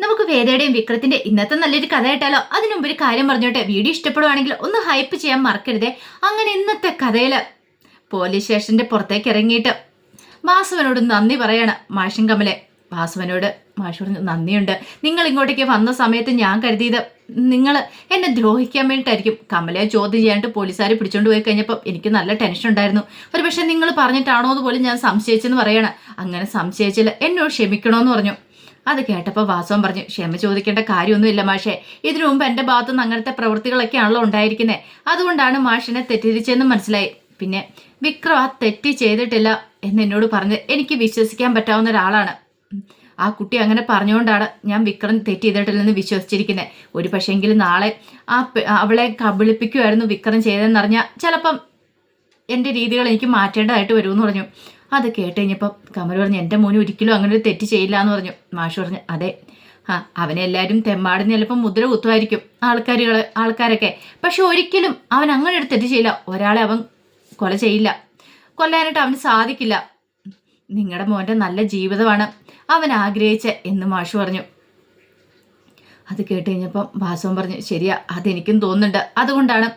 നമുക്ക് വേദയുടെയും വിക്രത്തിന്റെ ഇന്നത്തെ നല്ലൊരു കഥ കേട്ടാലോ? അതിനുമുമ്പ് ഒരു കാര്യം പറഞ്ഞോട്ടെ, വീഡിയോ ഇഷ്ടപ്പെടുവാണെങ്കിൽ ഒന്ന് ഹൈപ്പ് ചെയ്യാൻ മറക്കരുതേ. അങ്ങനെ ഇന്നത്തെ കഥയില് പോലീസ് സ്റ്റേഷന്റെ പുറത്തേക്ക് ഇറങ്ങിയിട്ട് വാസുവനോട് നന്ദി പറയാണ് മാഷും കമലെ. വാസുവനോട് മാഷ് പറഞ്ഞു, നന്ദിയുണ്ട്. നിങ്ങൾ ഇങ്ങോട്ടേക്ക് വന്ന സമയത്ത് ഞാൻ കരുതിയത് നിങ്ങൾ എന്നെ ദ്രോഹിക്കാൻ വേണ്ടിയിട്ടായിരിക്കും. കമലയെ ചോദ്യം ചെയ്യാനായിട്ട് പോലീസുകാർ പിടിച്ചോണ്ട് പോയി കഴിഞ്ഞപ്പോൾ എനിക്ക് നല്ല ടെൻഷൻ ഉണ്ടായിരുന്നു. ഒരു പക്ഷെ നിങ്ങൾ പറഞ്ഞിട്ടാണോ എന്ന് പോലും ഞാൻ സംശയിച്ചെന്ന് പറയണം. അങ്ങനെ സംശയിച്ചില്ല, എന്നോട് ക്ഷമിക്കണമെന്ന് പറഞ്ഞു. അത് കേട്ടപ്പോൾ വാസവൻ പറഞ്ഞു, ക്ഷമ ചോദിക്കേണ്ട കാര്യമൊന്നുമില്ല മാഷേ. ഇതിനു മുമ്പ് എൻ്റെ ഭാഗത്തുനിന്ന് അങ്ങനത്തെ പ്രവൃത്തികളൊക്കെയാണല്ലോ ഉണ്ടായിരിക്കുന്നത്. അതുകൊണ്ടാണ് മാഷിനെ തെറ്റിദ്ധരിച്ചതെന്ന് മനസ്സിലായി. പിന്നെ വിക്രം ആ തെറ്റ് ചെയ്തിട്ടില്ല എന്ന് എന്നോട് പറഞ്ഞ് എനിക്ക് വിശ്വസിക്കാൻ പറ്റാവുന്ന ഒരാളാണ്. ആ കുട്ടി അങ്ങനെ പറഞ്ഞുകൊണ്ടാണ് ഞാൻ വിക്രം തെറ്റ് ചെയ്തിട്ടില്ലെന്ന് വിശ്വസിച്ചിരിക്കുന്നത്. ഒരു പക്ഷേങ്കിലും നാളെ അവളെ കബളിപ്പിക്കുമായിരുന്നു വിക്രം ചെയ്തതെന്നറിഞ്ഞാൽ ചിലപ്പം എൻ്റെ രീതികൾ എനിക്ക് മാറ്റേണ്ടതായിട്ട് വരുമെന്ന് പറഞ്ഞു. അത് കേട്ട് കഴിഞ്ഞപ്പം കമൽ പറഞ്ഞു, എൻ്റെ മോന് ഒരിക്കലും അങ്ങനെ ഒരു തെറ്റ് ചെയ്യില്ല എന്ന് പറഞ്ഞു. മാഷ് പറഞ്ഞു, അതെ, അവനെല്ലാവരും തെമ്മാടിന് ചിലപ്പം മുദ്ര കുത്തുമായിരിക്കും ആൾക്കാരൊക്കെ. പക്ഷെ ഒരിക്കലും അവൻ അങ്ങനെ ഒരു തെറ്റ് ചെയ്യില്ല. ഒരാളെ അവൻ കൊല ചെയ്യില്ല, കൊല്ലാനായിട്ട് അവന് സാധിക്കില്ല. നിങ്ങളുടെ മോൻ്റെ നല്ല ജീവിതമാണ് അവൻ ആഗ്രഹിച്ച എന്ന് മാഷ് പറഞ്ഞു. അത് കേട്ട് കഴിഞ്ഞപ്പം വാസവൻ പറഞ്ഞു, ശരിയാ, അതെനിക്കും തോന്നുന്നുണ്ട്. അതുകൊണ്ടാണ്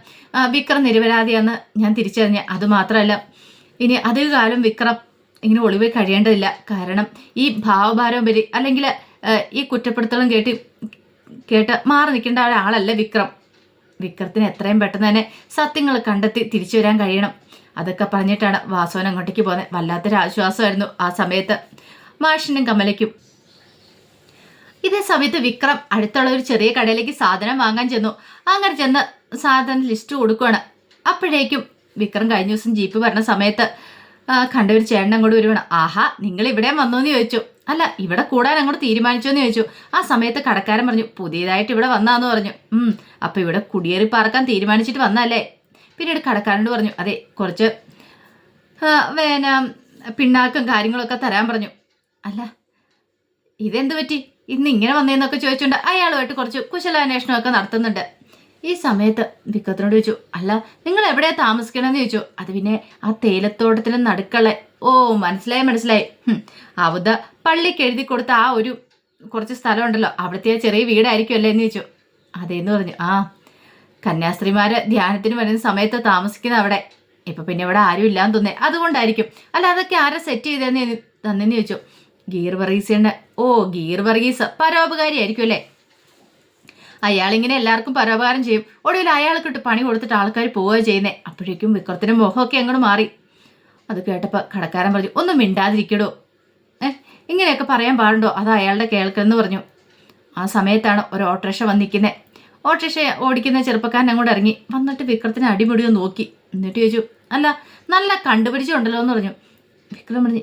വിക്രം നിരപരാധിയാന്ന് ഞാൻ തിരിച്ചറിഞ്ഞ. അതുമാത്രമല്ല, ഇനി അധികകാലം വിക്രം ഇങ്ങനെ ഒളിവിൽ കഴിയേണ്ടതില്ല. കാരണം ഈ ഭാവഭാരംപരി അല്ലെങ്കിൽ ഈ കുറ്റപ്പെടുത്തലും കേട്ട് മാറി നിൽക്കേണ്ട ഒരാളല്ല വിക്രം. വിക്രത്തിന് എത്രയും പെട്ടെന്ന് തന്നെ സത്യങ്ങൾ കണ്ടെത്തി തിരിച്ചു വരാൻ കഴിയണം. അതൊക്കെ പറഞ്ഞിട്ടാണ് വാസവൻ അങ്ങോട്ടേക്ക് പോകുന്നത്. വല്ലാത്തൊരു ആശ്വാസമായിരുന്നു ആ സമയത്ത് മാഷിനും കമലയ്ക്കും. ഇതേ സമയത്ത് വിക്രം അടുത്തുള്ള ഒരു ചെറിയ കടയിലേക്ക് സാധനം വാങ്ങാൻ ചെന്നു. അങ്ങനെ ചെന്ന് സാധനം ലിസ്റ്റ് കൊടുക്കുകയാണ്. അപ്പോഴേക്കും വിക്രം കഴിഞ്ഞ ദിവസം ജീപ്പ് പറഞ്ഞ സമയത്ത് കണ്ട ഒരു ചേട്ടൻ അങ്ങോട്ട് വരുവാണ്. ആഹാ, നിങ്ങൾ ഇവിടെ വന്നോന്ന് ചോദിച്ചു. അല്ല, ഇവിടെ കൂടാൻ അങ്ങോട്ട് തീരുമാനിച്ചോന്ന് ചോദിച്ചു. ആ സമയത്ത് കടക്കാരൻ പറഞ്ഞു, പുതിയതായിട്ട് ഇവിടെ വന്നാന്ന് പറഞ്ഞു. അപ്പൊ ഇവിടെ കുടിയേറി പാർക്കാൻ തീരുമാനിച്ചിട്ട് വന്നല്ലേ? പിന്നീട് കടക്കാരനോട് പറഞ്ഞു, അതെ, കുറച്ച് പിണ്ണാക്കും കാര്യങ്ങളൊക്കെ തരാൻ പറഞ്ഞു. അല്ല, ഇതെന്ത് പറ്റി ഇന്ന് ഇങ്ങനെ വന്നേന്നൊക്കെ ചോദിച്ചുകൊണ്ട് അയാളുമായിട്ട് കുറച്ച് കുശലാന്വേഷണമൊക്കെ നടത്തുന്നുണ്ട്. ഈ സമയത്ത് വിക്രത്തിനോട് ചോദിച്ചു, അല്ല, നിങ്ങൾ എവിടെയാ താമസിക്കണമെന്ന് ചോദിച്ചു. അത് പിന്നെ ആ തേയിലത്തോട്ടത്തിന് നടുക്കളെ. ഓ, മനസ്സിലായി. അവധ പള്ളിക്ക് എഴുതി കൊടുത്ത ആ ഒരു കുറച്ച് സ്ഥലം ഉണ്ടല്ലോ, അവിടുത്തെ ചെറിയ വീടായിരിക്കുമല്ലേ എന്ന് ചോദിച്ചു. അതേന്ന് പറഞ്ഞു. ആ, കന്യാസ്ത്രീമാര് ധ്യാനത്തിന് വരുന്ന സമയത്ത് താമസിക്കുന്ന അവിടെ. ഇപ്പൊ പിന്നെ ഇവിടെ ആരും ഇല്ലാന്ന് തോന്നേ, അതുകൊണ്ടായിരിക്കും. അല്ല, അതൊക്കെ ആരാ സെറ്റ് ചെയ്തെന്ന് തന്നെന്ന് ചോദിച്ചു. ഗീർ വർഗീസിന്റെ. ഓ, ഗീർ വർഗീസ് പരോപകാരിയായിരിക്കും അല്ലേ? അയാളിങ്ങനെ എല്ലാവർക്കും പരോപകാരം ചെയ്യും. ഒടുവിൽ അയാൾക്കിട്ട് പണി കൊടുത്തിട്ട് ആൾക്കാർ പോവുക ചെയ്യുന്നേ. അപ്പോഴേക്കും വിക്രത്തിന്റെ മുഖമൊക്കെ അങ്ങോട്ട് മാറി. അത് കേട്ടപ്പോൾ കടക്കാരൻ പറഞ്ഞു, ഒന്നും മിണ്ടാതിരിക്കടോ, ഇങ്ങനെയൊക്കെ പറയാൻ പാടുണ്ടോ? അത് അയാളുടെ കേൾക്കെന്ന് പറഞ്ഞു. ആ സമയത്താണ് ഒരു ഓട്ടോറിക്ഷ വന്നിരിക്കുന്നത്. ഓട്ടോറിക്ഷ ഓടിക്കുന്ന ചെറുപ്പക്കാരൻ അങ്ങോട്ട് ഇറങ്ങി വന്നിട്ട് വിക്രത്തിനെ അടിമുടിയോ നോക്കി. എന്നിട്ട് ചോദിച്ചു, അല്ല, നല്ല കണ്ടുപിടിച്ചുണ്ടല്ലോ എന്ന് പറഞ്ഞു. വിക്രം പറഞ്ഞു,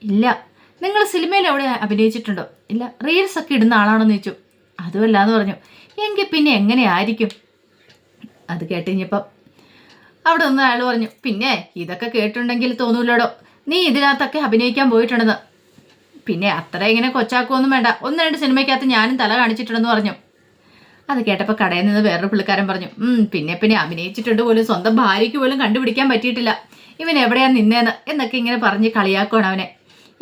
ഇല്ല. നിങ്ങൾ സിനിമയിൽ എവിടെ അഭിനയിച്ചിട്ടുണ്ടോ? ഇല്ല. റീൽസ് ഒക്കെ ഇടുന്ന ആളാണെന്ന് ചോദിച്ചു. അതുമല്ല എന്ന് പറഞ്ഞു. എങ്കിൽ പിന്നെ എങ്ങനെയായിരിക്കും? അത് കേട്ടുകഴിഞ്ഞപ്പം അവിടെ ഒന്ന് അയാൾ പറഞ്ഞു, പിന്നെ ഇതൊക്കെ കേട്ടിട്ടുണ്ടെങ്കിൽ തോന്നൂലോടോ, നീ ഇതിനകത്തൊക്കെ അഭിനയിക്കാൻ പോയിട്ടുണ്ടെന്ന്. പിന്നെ അത്ര ഇങ്ങനെ കൊച്ചാക്കുമൊന്നും വേണ്ട, 1-2 സിനിമയ്ക്കകത്ത് ഞാനും തല കാണിച്ചിട്ടുണ്ടെന്ന് പറഞ്ഞു. അത് കേട്ടപ്പോൾ കടയിൽ നിന്ന് വേറൊരു പുള്ളിക്കാരൻ പറഞ്ഞു, പിന്നെ അഭിനയിച്ചിട്ടുണ്ട് പോലും സ്വന്തം ഭാര്യയ്ക്ക് പോലും കണ്ടുപിടിക്കാൻ പറ്റിയിട്ടില്ല ഇവൻ എവിടെയാ നിന്നേന്ന് എന്നൊക്കെ ഇങ്ങനെ പറഞ്ഞ് കളിയാക്കുവാണ് അവനെ.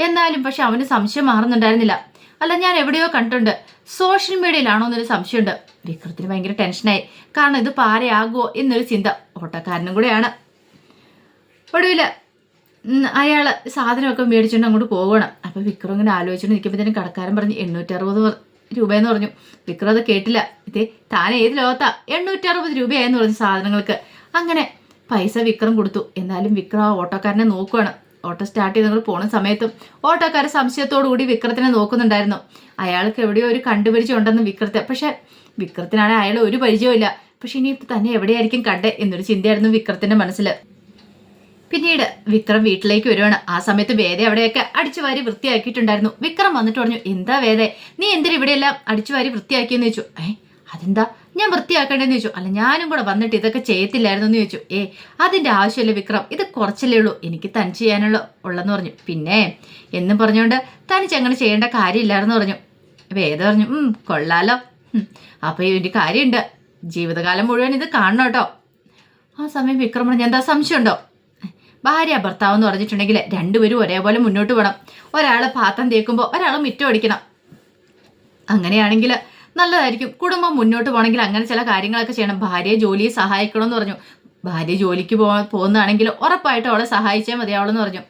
എന്നാലും പക്ഷെ അവന് സംശയം മാറുന്നുണ്ടായിരുന്നില്ല. അല്ല, ഞാൻ എവിടെയോ കണ്ടിട്ടുണ്ട്, സോഷ്യൽ മീഡിയയിലാണോ എന്നൊരു സംശയമുണ്ട്. വിക്രത്തിന് ഭയങ്കര ടെൻഷനായി. കാരണം ഇത് പാരയാകുമോ എന്നൊരു ചിന്ത. ഓട്ടക്കാരനും കൂടെയാണ്. ഒടുവിൽ അയാൾ സാധനമൊക്കെ മേടിച്ചുകൊണ്ട് അങ്ങോട്ട് പോകണം. അപ്പോൾ വിക്രം ഇങ്ങനെ ആലോചിച്ചുകൊണ്ട് നിൽക്കുമ്പോഴത്തേനും കടക്കാരൻ പറഞ്ഞു 860 രൂപയെന്ന് പറഞ്ഞു. വിക്രം അത് കേട്ടില്ല. ഇതേ താൻ ഏത് ലോകത്താ 860 രൂപയായെന്ന് പറഞ്ഞു സാധനങ്ങൾക്ക്. അങ്ങനെ പൈസ വിക്രം കൊടുത്തു. എന്നാലും വിക്രം ആ ഓട്ടോക്കാരനെ നോക്കുവാണ്. ഓട്ടോ സ്റ്റാർട്ട് ചെയ്ത് നിങ്ങൾ പോണ സമയത്തും ഓട്ടോക്കാരൻ സംശയത്തോടു കൂടി വിക്രത്തിനെ നോക്കുന്നുണ്ടായിരുന്നു. അയാൾക്ക് എവിടെയോ ഒരു കണ്ടുപരിചയമുണ്ടെന്ന് വിക്രത്തെ. പക്ഷെ വിക്രത്തിനാണെങ്കിൽ അയാൾ ഒരു പരിചയമില്ല. പക്ഷെ ഇനി തന്നെ എവിടെയായിരിക്കും കണ്ടേ എന്നൊരു ചിന്തയായിരുന്നു വിക്രത്തിന്റെ മനസ്സിൽ. പിന്നീട് വിക്രം വീട്ടിലേക്ക് വരുവാണ്. ആ സമയത്ത് വേദ അവിടെയൊക്കെ അടിച്ചു വാരി വൃത്തിയാക്കിയിട്ടുണ്ടായിരുന്നു. വിക്രം വന്നിട്ട് പറഞ്ഞു, എന്താ വേദ, നീ എന്തിനാ ഇവിടെയെല്ലാം അടിച്ചു വാരി വൃത്തിയാക്കിയെന്ന് ചോദിച്ചു. അതെന്താ ഞാൻ വൃത്തിയാക്കേണ്ടതെന്ന് ചോദിച്ചു. അല്ല, ഞാനും കൂടെ വന്നിട്ട് ഇതൊക്കെ ചെയ്യത്തില്ലായിരുന്നു എന്ന് ചോദിച്ചു. അതിന്റെ ആവശ്യമില്ല വിക്രം, ഇത് കുറച്ചല്ലേ ഉള്ളൂ, എനിക്ക് തനിച്ച് ഉള്ളെന്ന് പറഞ്ഞു. പിന്നെ എന്നും പറഞ്ഞുകൊണ്ട് തനിച്ച് അങ്ങനെ ചെയ്യേണ്ട കാര്യമില്ലായിരുന്നു പറഞ്ഞു. വേദ പറഞ്ഞു, കൊള്ളാലോ, അപ്പൊ ഇതിന്റെ കാര്യമുണ്ട്, ജീവിതകാലം മുഴുവൻ ഇത് കാണണം കേട്ടോ. ആ സമയം വിക്രം പറഞ്ഞു, എന്താ സംശയമുണ്ടോ? ഭാര്യ ഭർത്താവ് എന്ന് പറഞ്ഞിട്ടുണ്ടെങ്കിൽ രണ്ടുപേരും ഒരേപോലെ മുന്നോട്ട് പോകണം. ഒരാൾ പാത്രം തേക്കുമ്പോൾ ഒരാൾ മിറ്റം അടിക്കണം. അങ്ങനെയാണെങ്കിൽ നല്ലതായിരിക്കും. കുടുംബം മുന്നോട്ട് പോകണമെങ്കിൽ അങ്ങനെ ചില കാര്യങ്ങളൊക്കെ ചെയ്യണം. ഭാര്യയെ ജോലിയെ സഹായിക്കണമെന്ന് പറഞ്ഞു. ഭാര്യ ജോലിക്ക് പോകുന്നതാണെങ്കിൽ ഉറപ്പായിട്ടും അവളെ സഹായിച്ചാൽ മതിയാവളെന്ന് പറഞ്ഞു.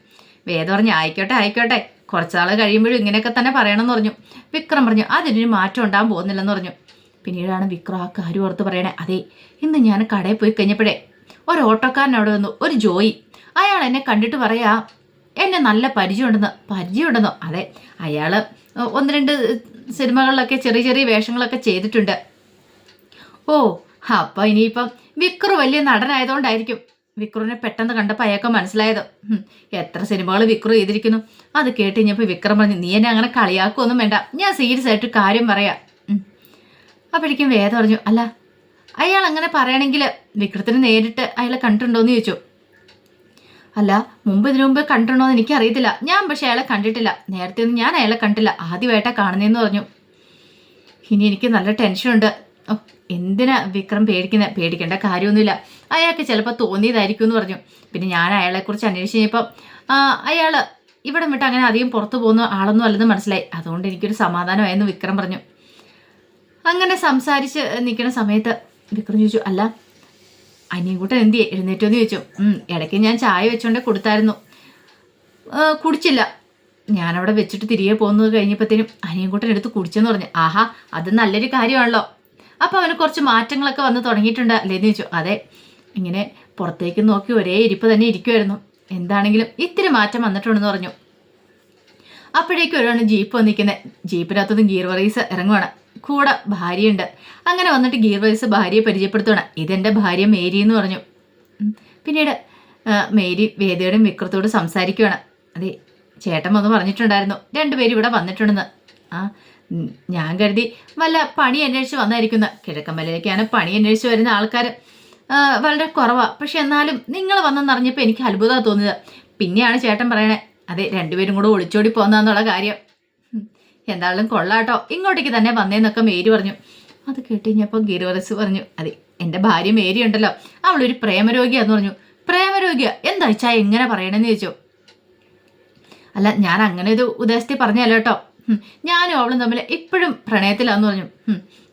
വേദ പറഞ്ഞു ആയിക്കോട്ടെ ആയിക്കോട്ടെ, കുറച്ചാൾ കഴിയുമ്പോഴും ഇങ്ങനെയൊക്കെ തന്നെ പറയണമെന്ന് പറഞ്ഞു. വിക്രം പറഞ്ഞു അതിനൊരു മാറ്റം ഉണ്ടാകാൻ പോകുന്നില്ലെന്ന് പറഞ്ഞു. പിന്നീടാണ് വിക്രം ആ കാര്യം ഓർത്ത് പറയണേ, അതെ ഇന്ന് ഞാൻ കടയിൽ പോയി കഴിഞ്ഞപ്പോഴേ ഒരു ഓട്ടോക്കാരൻ അവിടെ വന്നു, ഒരു ജോയി. അയാൾ എന്നെ കണ്ടിട്ട് പറയാ എന്നെ നല്ല പരിചയമുണ്ടെന്നോ. അതെ, അയാൾ ഒന്ന് രണ്ട് സിനിമകളിലൊക്കെ ചെറിയ ചെറിയ വേഷങ്ങളൊക്കെ ചെയ്തിട്ടുണ്ട്. ഓ അപ്പം ഇനിയിപ്പം വിക്രു വലിയ നടനായതുകൊണ്ടായിരിക്കും വിക്രുവിനെ പെട്ടെന്ന് കണ്ടപ്പോൾ അയാൾക്ക് മനസ്സിലായത്. എത്ര സിനിമകൾ വിക്രു ചെയ്തിരിക്കുന്നു. അത് കേട്ട് കഴിഞ്ഞപ്പോൾ വിക്രം പറഞ്ഞു നീ എന്നെ അങ്ങനെ കളിയാക്കുമൊന്നും വേണ്ട, ഞാൻ സീരിയസ് ആയിട്ട് കാര്യം പറയാം. അപ്പോഴേക്കും വേദ പറഞ്ഞു അല്ല അയാൾ അങ്ങനെ പറയണമെങ്കിൽ വിക്രത്തിന് നേരിട്ട് അയാളെ കണ്ടിട്ടുണ്ടോയെന്ന് ചോദിച്ചു. അല്ല ഇതിനു മുമ്പ് കണ്ടിട്ടുണ്ടോ എന്ന് എനിക്കറിയത്തില്ല, ഞാൻ പക്ഷെ അയാളെ കണ്ടിട്ടില്ല, നേരത്തെ ഒന്നും ഞാൻ അയാളെ കണ്ടില്ല, ആദ്യമായിട്ടാണ് കാണുന്നതെന്ന് പറഞ്ഞു. ഇനി എനിക്ക് നല്ല ടെൻഷനുണ്ട്. ഓ എന്തിനാ വിക്രം പേടിക്കേണ്ട കാര്യമൊന്നുമില്ല, അയാൾക്ക് ചിലപ്പോൾ തോന്നിയതായിരിക്കും എന്ന് പറഞ്ഞു. പിന്നെ ഞാൻ അയാളെക്കുറിച്ച് അന്വേഷിച്ച് കഴിഞ്ഞപ്പോൾ അയാൾ ഇവിടെ വിട്ട് അങ്ങനെ അധികം പുറത്തു പോകുന്ന ആളൊന്നും അല്ലെന്ന് മനസ്സിലായി, അതുകൊണ്ട് എനിക്കൊരു സമാധാനമായെന്ന് വിക്രം പറഞ്ഞു. അങ്ങനെ സംസാരിച്ച് നിൽക്കുന്ന സമയത്ത് വിക്രം ചോദിച്ചു അല്ല അനിയൻകുട്ടൻ എന്തിയെ എഴുന്നേറ്റോന്ന് ചോദിച്ചു. ഇടയ്ക്ക് ഞാൻ ചായ വെച്ചോണ്ടേ കൊടുത്തായിരുന്നു, കുടിച്ചില്ല, ഞാനവിടെ വെച്ചിട്ട് തിരികെ പോകുന്നത് കഴിഞ്ഞപ്പോഴത്തേനും അനിയൻകുട്ടൻ എടുത്ത് കുടിച്ചെന്ന് പറഞ്ഞു. ആഹാ അത് നല്ലൊരു കാര്യമാണല്ലോ, അപ്പോൾ അവന് കുറച്ച് മാറ്റങ്ങളൊക്കെ വന്ന് തുടങ്ങിയിട്ടുണ്ട് അല്ലേന്ന് ചോദിച്ചു. അതെ, ഇങ്ങനെ പുറത്തേക്ക് നോക്കി ഒരേ ഇരിപ്പ് തന്നെ ഇരിക്കുമായിരുന്നു, എന്താണെങ്കിലും ഇത്തിരി മാറ്റം വന്നിട്ടുണ്ടെന്ന് പറഞ്ഞു. അപ്പോഴേക്കും ഒരാണ് ജീപ്പ് വന്നിരിക്കുന്നത്, ജീപ്പിനകത്തുനിന്ന് ഗിയർ വർഗീസ് ഇറങ്ങുവാണ്, കൂടെ ഭാര്യയുണ്ട്. അങ്ങനെ വന്നിട്ട് ഗിയർ വർഗീസ് ഭാര്യയെ പരിചയപ്പെടുത്തുകയാണ്. ഇതെൻ്റെ ഭാര്യ മേരി എന്ന് പറഞ്ഞു. പിന്നീട് മേരി വേദയോടും വിക്രത്തോടും സംസാരിക്കുകയാണ്. അതെ ചേട്ടൻ വന്ന് പറഞ്ഞിട്ടുണ്ടായിരുന്നു രണ്ടുപേരും ഇവിടെ വന്നിട്ടുണ്ടെന്ന്. ഞാൻ കരുതി വല്ല പണി അന്വേഷിച്ച് വന്നായിരിക്കുന്ന, കിഴക്കമ്പലയിലേക്കാണ് പണി അന്വേഷിച്ച് വരുന്ന ആൾക്കാർ വളരെ കുറവാണ്, പക്ഷെ എന്നാലും നിങ്ങൾ വന്നെന്നറിഞ്ഞപ്പോൾ എനിക്ക് അത്ഭുതമാണ് തോന്നിയത്. പിന്നെയാണ് ചേട്ടൻ പറയണേ അതെ രണ്ടുപേരും കൂടെ ഒളിച്ചോടി പോകുന്നതെന്നുള്ള കാര്യം. എന്തായാലും കൊള്ളാട്ടോ, ഇങ്ങോട്ടേക്ക് തന്നെ വന്നേന്നൊക്കെ മേരി പറഞ്ഞു. അത് കേട്ടുകഴിഞ്ഞപ്പോൾ ഗിരിവറസ് പറഞ്ഞു അതെ എൻ്റെ ഭാര്യ മേരി ഉണ്ടല്ലോ അവളൊരു പ്രേമരോഗിയാന്ന് പറഞ്ഞു. പ്രേമരോഗിയാ എന്താ വെച്ചാൽ എങ്ങനെ പറയണമെന്ന് ചോദിച്ചു. അല്ല ഞാൻ അങ്ങനെ ഒരു ഉദ്ദേശത്തിൽ പറഞ്ഞല്ലോ കേട്ടോ, ഞാനും അവളും തമ്മിൽ ഇപ്പോഴും പ്രണയത്തിലാന്ന് പറഞ്ഞു.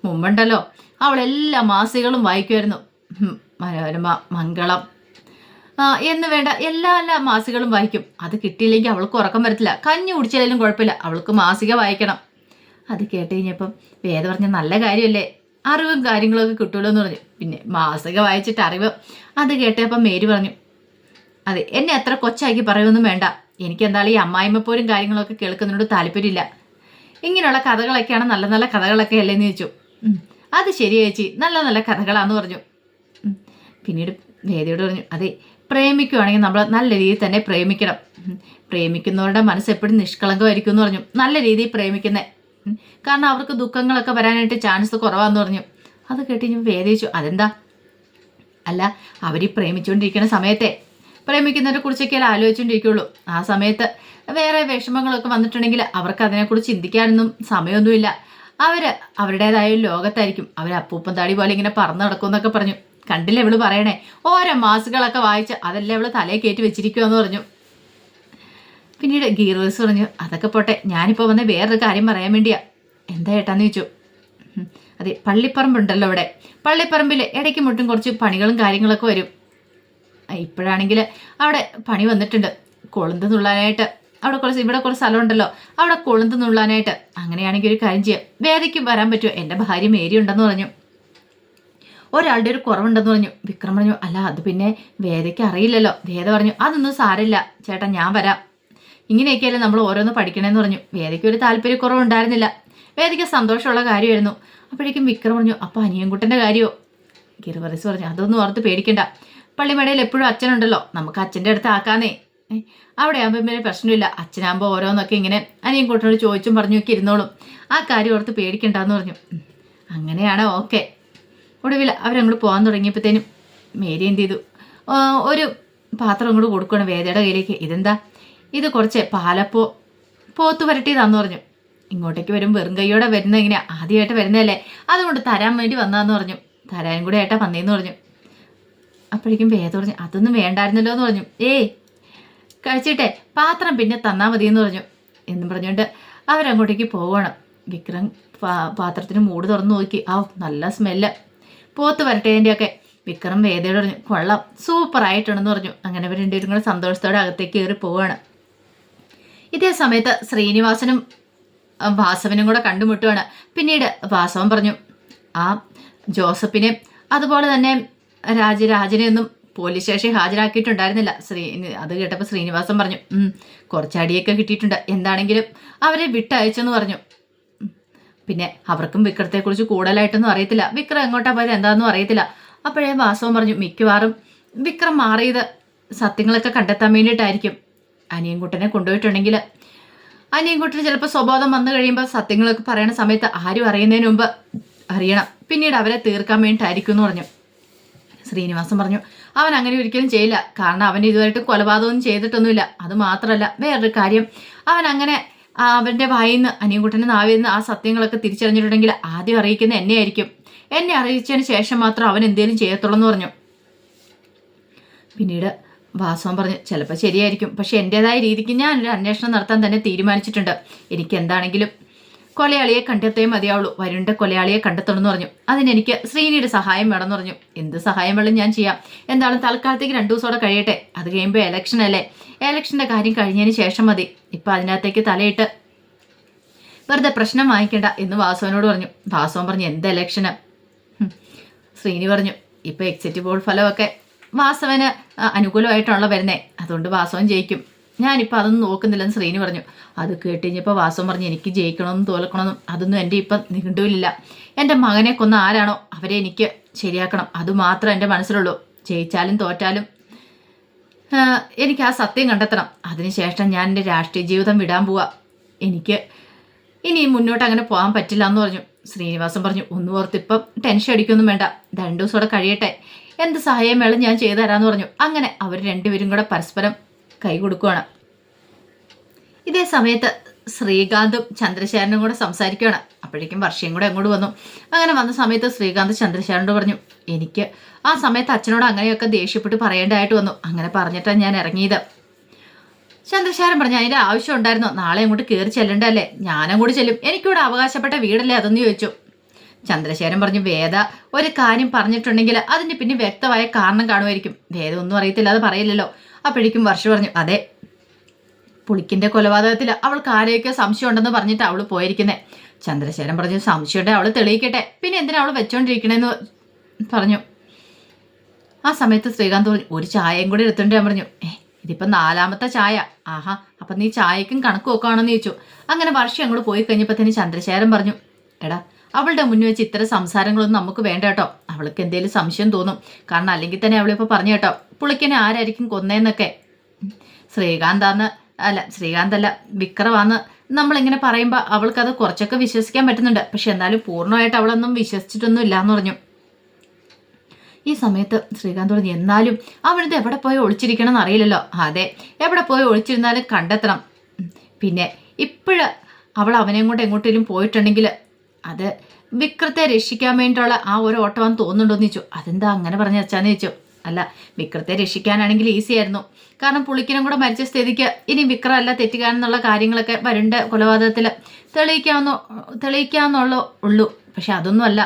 മുമ്പുണ്ടല്ലോ അവളെല്ലാ മാസികകളും വായിക്കുമായിരുന്നു, മനോരമ, മംഗളം എന്ന് വേണ്ട എല്ലാ മാസികകളും വായിക്കും. അത് കിട്ടിയില്ലെങ്കിൽ അവൾക്ക് ഉറക്കം വരത്തില്ല, കഞ്ഞി കുടിച്ചാലും കുഴപ്പമില്ല, അവൾക്ക് മാസിക വായിക്കണം. അത് കേട്ട് കഴിഞ്ഞപ്പം വേദ പറഞ്ഞ നല്ല കാര്യമല്ലേ, അറിവും കാര്യങ്ങളൊക്കെ കിട്ടുമല്ലോ എന്ന് പറഞ്ഞു. പിന്നെ മാസിക വായിച്ചിട്ട് അറിവ്, അത് കേട്ടപ്പം മേരി പറഞ്ഞു അതെ എന്നെ അത്ര കൊച്ചാക്കി പറയുമൊന്നും വേണ്ട, എനിക്ക് എന്തായാലും ഈ അമ്മായിമ്മപ്പോരും കാര്യങ്ങളൊക്കെ കേൾക്കുന്നതിനോട് താല്പര്യമില്ല, ഇങ്ങനെയുള്ള കഥകളൊക്കെയാണ് നല്ല നല്ല കഥകളൊക്കെ അല്ലേന്ന് ചോദിച്ചു. അത് ശരി ചേച്ചി, നല്ല നല്ല കഥകളാന്ന് പറഞ്ഞു. പിന്നീട് വേദയോട് പറഞ്ഞു അതെ പ്രേമിക്കുവാണെങ്കിൽ നമ്മൾ നല്ല രീതിയിൽ തന്നെ പ്രേമിക്കണം, പ്രേമിക്കുന്നവരുടെ മനസ്സ് എപ്പോഴും നിഷ്കളങ്കമായിരിക്കും എന്ന് പറഞ്ഞു. നല്ല രീതിയിൽ പ്രേമിക്കുന്നത്, കാരണം അവർക്ക് ദുഃഖങ്ങളൊക്കെ വരാനായിട്ട് ചാൻസ് കുറവാന്ന് പറഞ്ഞു. അത് കേട്ടുകഴിഞ്ഞപ്പോൾ വേദിച്ചു അതെന്താ, അല്ല അവർ പ്രേമിച്ചുകൊണ്ടിരിക്കുന്ന സമയത്തെ പ്രേമിക്കുന്നതിനെ കുറിച്ചൊക്കെ ആലോചിച്ചുകൊണ്ടിരിക്കുള്ളൂ, ആ സമയത്ത് വേറെ വിഷമങ്ങളൊക്കെ വന്നിട്ടുണ്ടെങ്കിൽ അവർക്ക് അതിനെക്കുറിച്ച് ചിന്തിക്കാനൊന്നും സമയമൊന്നുമില്ല, അവരുടേതായ ലോകത്തായിരിക്കും, അവർ അപ്പൂപ്പൻ താടി പോലെ ഇങ്ങനെ പറന്ന് നടക്കുമെന്നൊക്കെ പറഞ്ഞു. കണ്ടില്ലേ ഇവള് പറയണേ ഓരോ മാസുകളൊക്കെ വായിച്ച് അതെല്ലാം ഇവള് തലയെ കയറ്റി വെച്ചിരിക്കുമെന്ന് പറഞ്ഞു. പിന്നീട് ഗീർവേഴ്സ് പറഞ്ഞു അതൊക്കെ പോട്ടെ, ഞാനിപ്പോൾ വന്ന് വേറൊരു കാര്യം പറയാൻ വേണ്ടിയാ. എന്താ ഏട്ടാന്ന് ചോദിച്ചു. അതെ പള്ളിപ്പറമ്പുണ്ടല്ലോ ഇവിടെ, പള്ളിപ്പറമ്പിൽ ഇടയ്ക്ക് മുട്ടും കുറച്ച് പണികളും കാര്യങ്ങളൊക്കെ വരും. ഇപ്പോഴാണെങ്കിൽ അവിടെ പണി വന്നിട്ടുണ്ട് കൊളുന്ത് നുള്ളാനായിട്ട്, ഇവിടെ കുറച്ച് സ്ഥലമുണ്ടല്ലോ അവിടെ കൊളുന്ത് നുള്ളാനായിട്ട്. അങ്ങനെയാണെങ്കിൽ ഒരു കാര്യം ചെയ്യാം, വേദയ്ക്കും വരാൻ പറ്റുമോ, എൻ്റെ ഭാര്യ മേരി ഉണ്ടെന്ന് പറഞ്ഞു. ഒരാളുടെ ഒരു കുറവുണ്ടെന്ന് പറഞ്ഞു. വിക്രം പറഞ്ഞു അല്ല അത് പിന്നെ വേദയ്ക്ക് അറിയില്ലല്ലോ. വേദ പറഞ്ഞു അതൊന്നും സാരമില്ല ചേട്ടാ ഞാൻ വരാം, ഇങ്ങനെയൊക്കെയല്ലേ നമ്മൾ ഓരോന്ന് പഠിക്കണമെന്ന് പറഞ്ഞു. വേദയ്ക്ക് ഒരു താല്പര്യക്കുറവുണ്ടായിരുന്നില്ല, വേദയ്ക്ക് സന്തോഷമുള്ള കാര്യമായിരുന്നു. അപ്പോഴേക്കും വിക്രം പറഞ്ഞു അപ്പോൾ അനിയൻകുട്ടൻ്റെ കാര്യമോ. ഗിരിവറീസ് പറഞ്ഞു അതൊന്നും ഓർത്ത് പേടിക്കണ്ട, പള്ളിമേടയിൽ എപ്പോഴും അച്ഛനുണ്ടല്ലോ, നമുക്ക് അച്ഛൻ്റെ അടുത്ത് ആക്കാന്നേ, അവിടെ ആകുമ്പോൾ പിന്നെ പ്രശ്നമില്ല, അച്ഛനാകുമ്പോൾ ഓരോന്നൊക്കെ ഇങ്ങനെ അനിയൻകുട്ടനോട് ചോദിച്ചും പറഞ്ഞൊക്കെ ഇരുന്നോളും, ആ കാര്യം ഓർത്ത് പേടിക്കണ്ടെന്ന് പറഞ്ഞു. അങ്ങനെയാണ് ഓക്കെ. ഒടുവിൽ അവരങ്ങോട്ട് പോകാൻ തുടങ്ങിയപ്പോഴത്തേനും മേരി എന്ത് ചെയ്തു, ഒരു പാത്രം അങ്ങോട്ട് കൊടുക്കണം വേദയുടെ കയ്യിലേക്ക്. ഇതെന്താ, ഇത് കുറച്ച് പോത്ത് വരട്ടിയതാന്ന് പറഞ്ഞു. ഇങ്ങോട്ടേക്ക് വരും വെറും കൈയോടെ വരുന്നത് ഇങ്ങനെ ആദ്യമായിട്ട് വരുന്നതല്ലേ, അതുകൊണ്ട് തരാൻ വേണ്ടി വന്നതെന്ന് പറഞ്ഞു. തരാനും കൂടെ ഏട്ടാ വന്നേന്ന് പറഞ്ഞു. അപ്പോഴേക്കും വേദ പറഞ്ഞു അതൊന്നും വേണ്ടായിരുന്നല്ലോ എന്ന് പറഞ്ഞു. കഴിച്ചിട്ടെ പാത്രം പിന്നെ തന്നാൽ മതിയെന്ന് പറഞ്ഞു. എന്നും പറഞ്ഞുകൊണ്ട് അവരങ്ങോട്ടേക്ക് പോവണം. വിക്രം പാത്രത്തിന് മൂട് തുറന്നു നോക്കി. ആ നല്ല സ്മെല്ല്, പോത്ത് വരട്ടേൻ്റെയൊക്കെ. വിക്രം വേദയോട് പറഞ്ഞു, കൊള്ളാം, സൂപ്പറായിട്ടുണ്ടെന്ന് പറഞ്ഞു. അങ്ങനെ ഇവർ രണ്ടുപേരും കൂടെ സന്തോഷത്തോടെ അകത്തേക്ക് കയറി പോവാണ്. ഇതേ സമയത്ത് ശ്രീനിവാസനും വാസവനും കൂടെ കണ്ടുമുട്ടുകയാണ്. പിന്നീട് വാസവൻ പറഞ്ഞു, ആ ജോസഫിനെ അതുപോലെ തന്നെ രാജനെ ഒന്നും പോലീസ് സ്റ്റേഷനിൽ ഹാജരാക്കിയിട്ടുണ്ടായിരുന്നില്ല. അത് കേട്ടപ്പോൾ ശ്രീനിവാസൻ പറഞ്ഞു, കുറച്ചടിയൊക്കെ കിട്ടിയിട്ടുണ്ട്, എന്താണെങ്കിലും അവരെ വിട്ടയച്ചെന്ന് പറഞ്ഞു. പിന്നെ അവർക്കും വിക്രത്തെക്കുറിച്ച് കൂടുതലായിട്ടൊന്നും അറിയത്തില്ല, വിക്രം എങ്ങോട്ടാ പോയത് എന്താണെന്നും അറിയത്തില്ല. അപ്പോഴേ വാസവൻ പറഞ്ഞു, മിക്കവാറും വിക്രം മാറിയത് സത്യങ്ങളൊക്കെ കണ്ടെത്താൻ വേണ്ടിയിട്ടായിരിക്കും. അനിയൻകുട്ടനെ കൊണ്ടുപോയിട്ടുണ്ടെങ്കിൽ അനിയൻകുട്ടന് ചിലപ്പോൾ സ്വബോധം വന്നു കഴിയുമ്പോൾ സത്യങ്ങളൊക്കെ പറയുന്ന സമയത്ത് ആരും അറിയുന്നതിന് മുമ്പ് അറിയണം, പിന്നീട് അവരെ തീർക്കാൻ വേണ്ടിയിട്ടായിരിക്കും എന്ന് പറഞ്ഞു. ശ്രീനിവാസൻ പറഞ്ഞു, അവൻ അങ്ങനെ ഒരിക്കലും ചെയ്യില്ല, കാരണം അവൻ ഇതുവരെയായിട്ട് കൊലപാതകമൊന്നും ചെയ്തിട്ടൊന്നുമില്ല. അത് മാത്രമല്ല, വേറൊരു കാര്യം, അവൻ അങ്ങനെ അവൻ്റെ വായിന്ന് അനിയൻകുട്ടൻ്റെ നാവിൽ നിന്ന് ആ സത്യങ്ങളൊക്കെ തിരിച്ചറിഞ്ഞിട്ടുണ്ടെങ്കിൽ ആദ്യം അറിയിക്കുന്ന എന്നെ ആയിരിക്കും. എന്നെ അറിയിച്ചതിന് ശേഷം മാത്രം അവൻ എന്തേലും ചെയ്യത്തുള്ളൂ എന്ന് പറഞ്ഞു. പിന്നീട് വാസവൻ പറഞ്ഞു, ചിലപ്പോൾ ശരിയായിരിക്കും, പക്ഷെ എൻ്റെതായ രീതിക്ക് ഞാനൊരു അന്വേഷണം നടത്താൻ തന്നെ തീരുമാനിച്ചിട്ടുണ്ട്. എനിക്ക് എന്താണെങ്കിലും കൊലയാളിയെ കണ്ടെത്തേ മതിയാവുള്ളൂ, വരുണ്ട കൊലയാളിയെ കണ്ടെത്തണമെന്ന് പറഞ്ഞു. അതിനെനിക്ക് ശ്രീനിയുടെ സഹായം വേണമെന്ന് പറഞ്ഞു. എന്ത് സഹായം വേണം ഞാൻ ചെയ്യാം, എന്തായാലും തൽക്കാലത്തേക്ക് 2 ദിവസത്തോടെ കഴിയട്ടെ, അത് കഴിയുമ്പോൾ ഇലക്ഷൻ അല്ലേ, ഇലക്ഷൻ്റെ കാര്യം കഴിഞ്ഞതിന് ശേഷം മതി, ഇപ്പം അതിനകത്തേക്ക് തലയിട്ട് വെറുതെ പ്രശ്നം വാങ്ങിക്കണ്ട എന്ന് വാസവനോട് പറഞ്ഞു. വാസവൻ പറഞ്ഞു, എന്ത് ഇലക്ഷന്? ശ്രീനി പറഞ്ഞു, ഇപ്പം എക്സിറ്റ് പോൾ ഫലമൊക്കെ വാസവന് അനുകൂലമായിട്ടാണല്ലോ വരുന്നത്, അതുകൊണ്ട് വാസവൻ ജയിക്കും, ഞാനിപ്പോൾ അതൊന്നും നോക്കുന്നില്ലെന്ന് ശ്രീനി പറഞ്ഞു. അത് കേട്ടുകഴിഞ്ഞപ്പോൾ വാസവൻ പറഞ്ഞു, എനിക്ക് ജയിക്കണമെന്നും തോൽക്കണമെന്നും അതൊന്നും എൻ്റെ ഇപ്പം നിഘണ്ടുവിലില്ല. എൻ്റെ മകനെ കൊന്ന ആരാണോ അവരെ എനിക്ക് ശരിയാക്കണം, അതുമാത്രം എൻ്റെ മനസ്സിലുള്ളൂ. ജയിച്ചാലും തോറ്റാലും എനിക്ക് ആ സത്യം കണ്ടെത്തണം, അതിനുശേഷം ഞാൻ എൻ്റെ രാഷ്ട്രീയ ജീവിതം വിടാൻ പോവാ, എനിക്ക് ഇനി മുന്നോട്ട് അങ്ങനെ പോകാൻ പറ്റില്ല എന്ന് പറഞ്ഞു. ശ്രീനിവാസൻ പറഞ്ഞു, ഒന്നും ഓർത്തിപ്പം ടെൻഷൻ അടിക്കൊന്നും വേണ്ട, 2 ദിവസത്തോടെ കഴിയട്ടെ, എന്ത് സഹായം വേണം ഞാൻ ചെയ്തു തരാമെന്ന് പറഞ്ഞു. അങ്ങനെ അവർ രണ്ടുപേരും കൂടെ പരസ്പരം കൈ കൊടുക്കുകയാണ്. ഇതേ സമയത്ത് ശ്രീകാന്തും ചന്ദ്രശേഖരനും കൂടെ സംസാരിക്കുകയാണ്. അപ്പോഴേക്കും വർഷയും കൂടെ അങ്ങോട്ട് വന്നു. അങ്ങനെ വന്ന സമയത്ത് ശ്രീകാന്ത് ചന്ദ്രശേഖരനോട് പറഞ്ഞു, എനിക്ക് ആ സമയത്ത് അച്ഛനോട് അങ്ങനെയൊക്കെ ദേഷ്യപ്പെട്ട് പറയേണ്ടതായിട്ട് വന്നു, അങ്ങനെ പറഞ്ഞിട്ടാണ് ഞാൻ ഇറങ്ങിയത്. ചന്ദ്രശേഖരൻ പറഞ്ഞു, അതിൻ്റെ ആവശ്യം ഉണ്ടായിരുന്നോ, നാളെ അങ്ങോട്ട് കയറി ചെല്ലണ്ടല്ലേ, ഞാനങ്ങോട്ട് ചെല്ലും, എനിക്കിവിടെ അവകാശപ്പെട്ട വീടല്ലേ അതെന്ന് ചോദിച്ചു. ചന്ദ്രശേഖരൻ പറഞ്ഞു, വേദ ഒരു കാര്യം പറഞ്ഞിട്ടുണ്ടെങ്കിൽ അതിന് പിന്നെ വ്യക്തമായ കാരണം കാണുമായിരിക്കും, വേദ ഒന്നും അറിയത്തില്ല, അത് പറയില്ലല്ലോ. അപ്പോഴേക്കും വർഷ പറഞ്ഞു, അതെ, പുളിക്കിൻ്റെ കൊലപാതകത്തിൽ അവൾക്ക് ആരെയൊക്കെ സംശയം ഉണ്ടെന്ന് പറഞ്ഞിട്ട് അവൾ പോയിരിക്കുന്നത്. ചന്ദ്രശേഖരൻ പറഞ്ഞു, സംശയമുണ്ടെ അവൾ തെളിയിക്കട്ടെ, പിന്നെ എന്തിനാ അവൾ വെച്ചോണ്ടിരിക്കണേന്ന് പറഞ്ഞു. ആ സമയത്ത് ശ്രീകാന്ത് പറഞ്ഞു, ഒരു ചായയും കൂടി എടുത്തിട്ട് ഞാൻ പറഞ്ഞു, ഇതിപ്പം 4ാമത്തെ ചായ, ആഹാ, അപ്പം നീ ചായക്കും കണക്ക് വെക്കുകയാണെന്ന് ചോദിച്ചു. അങ്ങനെ വർഷം അങ്ങോട്ട് പോയി കഴിഞ്ഞപ്പോൾ ചന്ദ്രശേഖരൻ പറഞ്ഞു, എടാ അവളുടെ മുന്നിൽ വെച്ച് ഇത്തരം സംസാരങ്ങളൊന്നും നമുക്ക് വേണ്ട കേട്ടോ, അവൾക്ക് എന്തെങ്കിലും സംശയം തോന്നും, കാരണം അല്ലെങ്കിൽ തന്നെ അവളിപ്പോൾ പറഞ്ഞു കേട്ടോ പുളിക്കനെ ആരായിരിക്കും കൊന്നേന്നൊക്കെ. ശ്രീകാന്തല്ല വിക്രമാന്ന് നമ്മളിങ്ങനെ പറയുമ്പോൾ അവൾക്കത് കുറച്ചൊക്കെ വിശ്വസിക്കാൻ പറ്റുന്നുണ്ട്, പക്ഷെ എന്നാലും പൂർണ്ണമായിട്ട് അവളൊന്നും വിശ്വസിച്ചിട്ടൊന്നും ഇല്ലയെന്ന് പറഞ്ഞു. ഈ സമയത്ത് ശ്രീകാന്ത് പറഞ്ഞു, എന്നാലും അവനത് എവിടെ പോയി ഒളിച്ചിരിക്കണം എന്നറിയില്ലല്ലോ. അതെ, എവിടെ പോയി ഒളിച്ചിരുന്നാലും കണ്ടെത്തണം. പിന്നെ ഇപ്പോഴ് അവൾ അവനെയും കൊണ്ട് എങ്ങോട്ടേലും പോയിട്ടുണ്ടെങ്കിൽ അത് വിക്രത്തെ രക്ഷിക്കാൻ വേണ്ടിയിട്ടുള്ള ആ ഒരു ഓട്ടമാണെന്ന് തോന്നുന്നുണ്ടോയെന്ന് ചോദിച്ചു. അതെന്താ അങ്ങനെ പറഞ്ഞ അച്ഛാന്ന് ചോദിച്ചു. അല്ല, വിക്രത്തെ രക്ഷിക്കാനാണെങ്കിൽ ഈസി ആയിരുന്നു, കാരണം പുളിക്കനും കൂടെ മരിച്ച സ്ഥിതിക്ക് ഇനി വിക്രം അല്ല തെറ്റുകാരെന്നുള്ള കാര്യങ്ങളൊക്കെ വരുണ്ട കൊലപാതകത്തിൽ തെളിയിക്കാവുന്നുള്ള ഉള്ളൂ. പക്ഷെ അതൊന്നും അല്ല,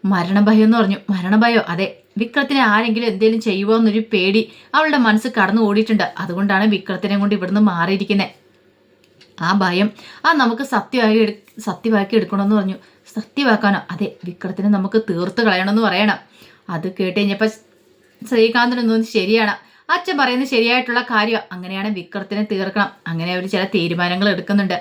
മരണഭയം എന്ന് പറഞ്ഞു. മരണഭയോ? അതെ, വിക്രത്തിനെ ആരെങ്കിലും എന്തെങ്കിലും ചെയ്യുമോ എന്നൊരു പേടി അവളുടെ മനസ്സ് കടന്നു ഓടിയിട്ടുണ്ട്, അതുകൊണ്ടാണ് വിക്രത്തിനെ കൊണ്ട് ഇവിടുന്ന് മാറിയിരിക്കുന്നത്. ആ ഭയം നമുക്ക് സത്യമാക്കി എടുക്കണമെന്ന് പറഞ്ഞു. സത്യമാക്കാനോ? അതെ, വിക്രത്തിനെ നമുക്ക് തീർത്ത് കളയണമെന്ന് പറയണം. അത് കേട്ട് കഴിഞ്ഞപ്പോൾ ശ്രീകാന്തിനൊന്നും ശരിയാണ്, അച്ഛൻ പറയുന്നത് ശരിയായിട്ടുള്ള കാര്യം, അങ്ങനെയാണ് വിക്രത്തിനെ തീർക്കണം. അങ്ങനെ അവർ ചില തീരുമാനങ്ങൾ എടുക്കുന്നുണ്ട്.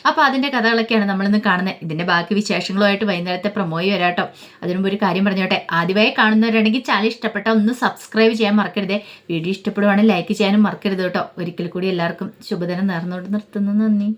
അപ്പോൾ അതിൻ്റെ കഥകളൊക്കെയാണ് നമ്മളിന്ന് കാണുന്നത്. ഇതിൻ്റെ ബാക്കി വിശേഷങ്ങളുമായിട്ട് വൈകുന്നേരത്തെ പ്രൊമോയി വരാട്ടോ. അതിനുമുമ്പ് ഒരു കാര്യം പറഞ്ഞോട്ടെ, ആദ്യമായി കാണുന്നവരാണെങ്കിൽ ചാനൽ ഇഷ്ടപ്പെട്ടാൽ ഒന്ന് സബ്സ്ക്രൈബ് ചെയ്യാൻ മറക്കരുതേ, വീഡിയോ ഇഷ്ടപ്പെടുവാണെങ്കിൽ ലൈക്ക് ചെയ്യാനും മറക്കരുത് കേട്ടോ. ഒരിക്കൽ കൂടി എല്ലാവർക്കും ശുഭദിനം നേർന്നുകൊണ്ട് നിർത്തുന്നു. നന്ദി.